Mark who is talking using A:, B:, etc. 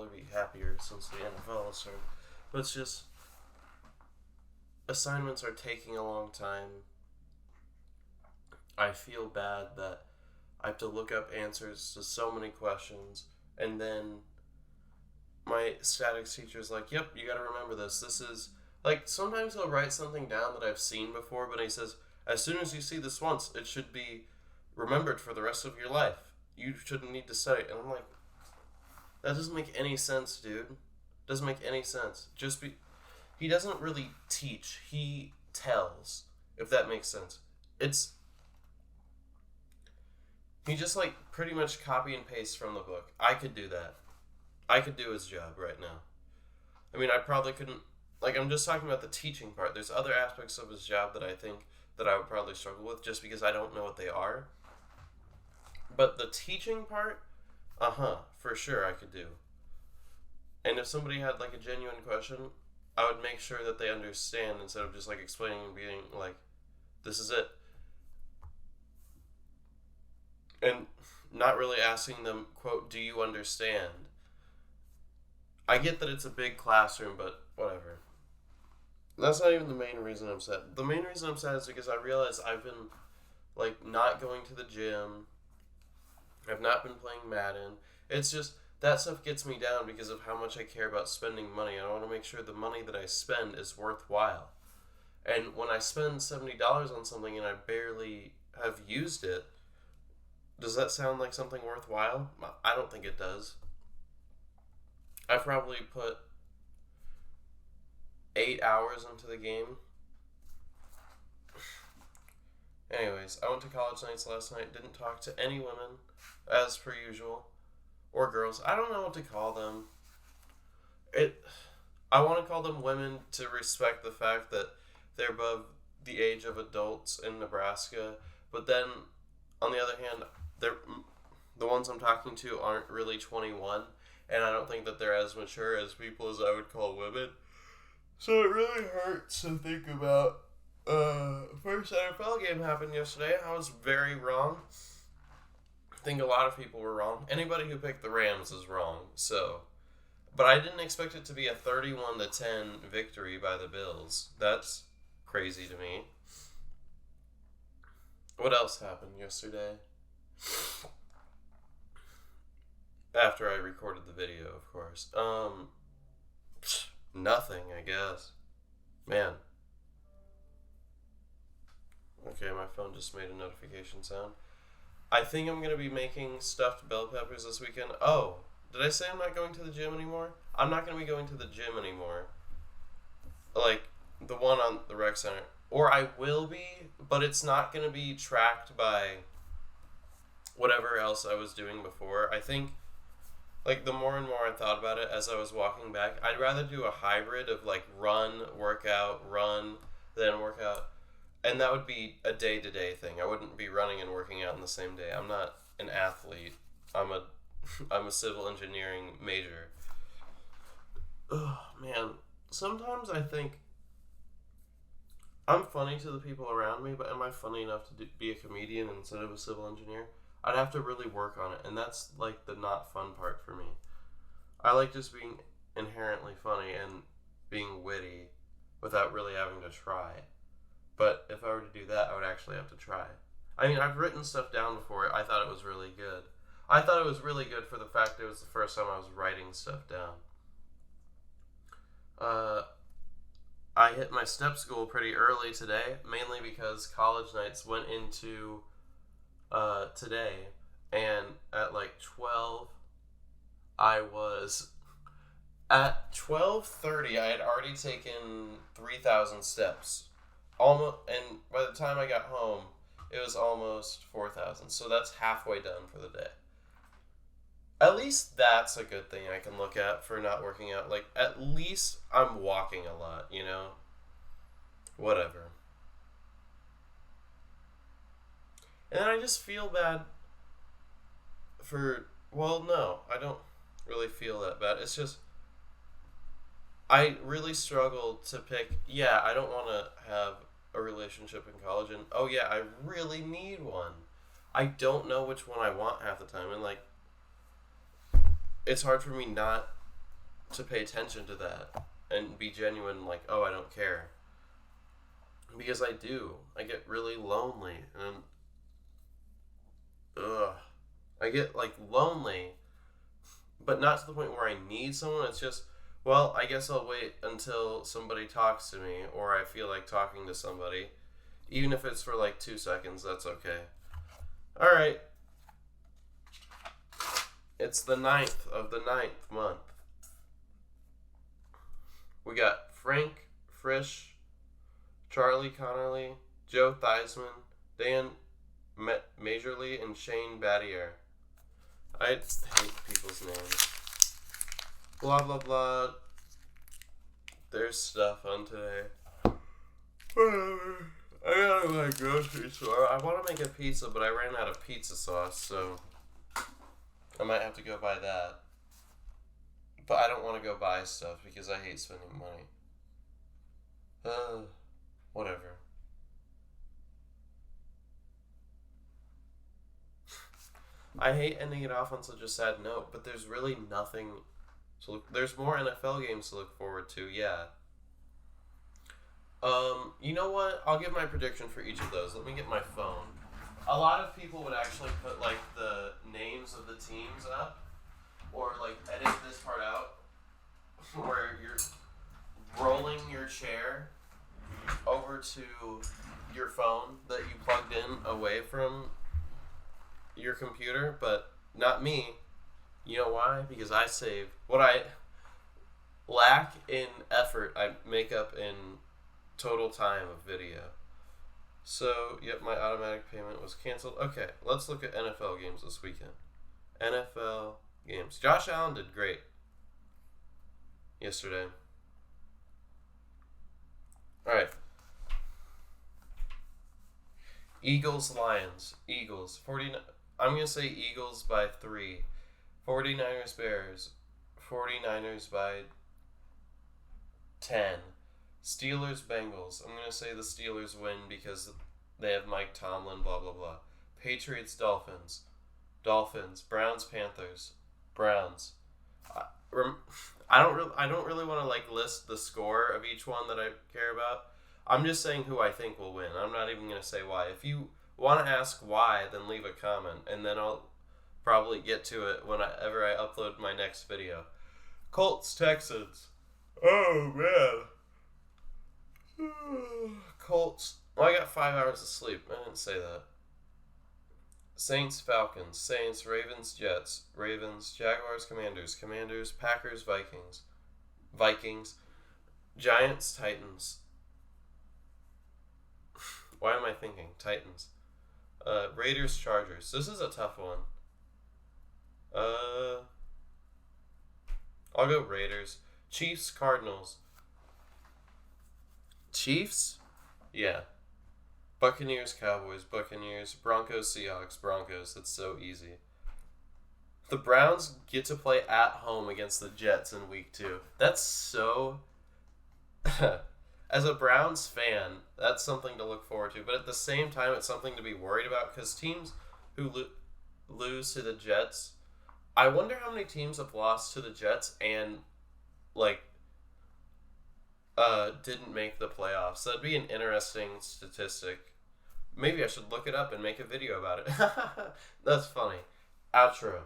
A: probably be happier since the NFL has started. But it's just, assignments are taking a long time. I feel bad that I have to look up answers to so many questions, and then my statics teacher's like, yep, you gotta remember this. This is, like, sometimes he'll write something down that I've seen before, but he says, as soon as you see this once, it should be remembered for the rest of your life. You shouldn't need to study. And I'm like, that doesn't make any sense, dude. Doesn't make any sense. He doesn't really teach. He tells, if that makes sense. He just, like, pretty much copy and paste from the book. I could do that. I could do his job right now. I mean, I probably couldn't, like, I'm just talking about the teaching part. There's other aspects of his job that I think that I would probably struggle with just because I don't know what they are. But the teaching part, for sure I could do. And if somebody had, like, a genuine question, I would make sure that they understand instead of just, like, explaining and being like, this is it. And not really asking them, quote, do you understand? I get that it's a big classroom, but whatever. That's not even the main reason I'm sad. The main reason I'm sad is because I realize I've been, like, not going to the gym. I've not been playing Madden. It's just, that stuff gets me down because of how much I care about spending money. I want to make sure the money that I spend is worthwhile. And when I spend $70 on something and I barely have used it, does that sound like something worthwhile? I don't think it does. I probably put 8 hours into the game. Anyways, I went to college nights last night, didn't talk to any women, as per usual, or girls. I don't know what to call them. I want to call them women to respect the fact that they're above the age of adults in Nebraska, but then, on the other hand, the ones I'm talking to aren't really 21, and I don't think that they're as mature as people as I would call women. So it really hurts to think about. First NFL game happened yesterday. I was very wrong. I think a lot of people were wrong. Anybody who picked the Rams is wrong. So, but I didn't expect it to be a 31-10 victory by the Bills. That's crazy to me. What else happened yesterday? After I recorded the video, of course. Nothing, I guess. Man. Okay, my phone just made a notification sound. I think I'm going to be making stuffed bell peppers this weekend. Oh, did I say I'm not going to the gym anymore? I'm not going to be going to the gym anymore. Like, the one on the rec center. Or I will be, but it's not going to be tracked by whatever else I was doing before. I think, like, the more and more I thought about it as I was walking back, I'd rather do a hybrid of, like, run, run, then workout. And that would be a day-to-day thing. I wouldn't be running and working out in the same day. I'm not an athlete. I'm a civil engineering major. Oh, man. Sometimes I think I'm funny to the people around me, but am I funny enough to be a comedian instead of a civil engineer? I'd have to really work on it, and that's, like, the not fun part for me. I like just being inherently funny and being witty without really having to try. But if I were to do that, I would actually have to try. I mean, I've written stuff down before. I thought it was really good. I thought it was really good for the fact that it was the first time I was writing stuff down. I hit my step school pretty early today, mainly because college nights went into today. And at like 12, at 12:30, I had already taken 3,000 steps. Almost, and by the time I got home, it was almost 4,000. So that's halfway done for the day. At least that's a good thing I can look at for not working out. Like, at least I'm walking a lot, you know? Whatever. And then I just feel bad no, I don't really feel that bad. It's just, I really struggle to pick, I don't want to have a relationship in college, and I really need one. I don't know which one I want half the time, and like, it's hard for me not to pay attention to that and be genuine, like, oh, I don't care. Because I do. I get really lonely, and I get, like, lonely, but not to the point where I need someone. It's just, well, I guess I'll wait until somebody talks to me, or I feel like talking to somebody. Even if it's for, like, 2 seconds, that's okay. Alright. It's the 9th of the 9th month. We got Frank Frisch, Charlie Connerly, Joe Theismann, Dan Majorly, and Shane Battier. I hate people's names. Blah, blah, blah. There's stuff on today. I gotta go to the grocery store. I want to make a pizza, but I ran out of pizza sauce, so I might have to go buy that. But I don't want to go buy stuff because I hate spending money. Whatever. I hate ending it off on such a sad note, but there's really nothing to look. There's more NFL games to look forward to, yeah. You know what? I'll give my prediction for each of those. Let me get my phone. A lot of people would actually put, like, the names of the teams up, or, like, edit this part out, where you're rolling your chair over to your phone that you plugged in away from your computer, but not me. You know why? Because I save. What I lack in effort, I make up in total time of video. So, yep, my automatic payment was canceled. Okay, let's look at NFL games this weekend. NFL games. Josh Allen did great yesterday. Alright. Eagles, Lions. Eagles. 49. I'm going to say Eagles by 3. 49ers, Bears. 49ers by 10. Steelers, Bengals. I'm going to say the Steelers win because they have Mike Tomlin, blah, blah, blah. Patriots, Dolphins. Dolphins. Browns, Panthers. Browns. I don't really want to, like, list the score of each one that I care about. I'm just saying who I think will win. I'm not even going to say why. If you want to ask why, then leave a comment, and then I'll probably get to it whenever I upload my next video. Colts, Texans. Oh, man. Colts. Well, I got 5 hours of sleep. I didn't say that. Saints, Falcons. Saints, Ravens, Jets. Ravens, Jaguars, Commanders. Commanders, Packers, Vikings. Vikings. Giants, Titans. Why am I thinking? Titans. Raiders, Chargers. This is a tough one. I'll go Raiders. Chiefs, Cardinals. Chiefs? Yeah. Buccaneers, Cowboys, Buccaneers. Broncos, Seahawks, Broncos. That's so easy. The Browns get to play at home against the Jets in week 2. That's so... As a Browns fan, that's something to look forward to. But at the same time, it's something to be worried about because teams who lose to the Jets... I wonder how many teams have lost to the Jets and, like, didn't make the playoffs. That'd be an interesting statistic. Maybe I should look it up and make a video about it. That's funny. Outro.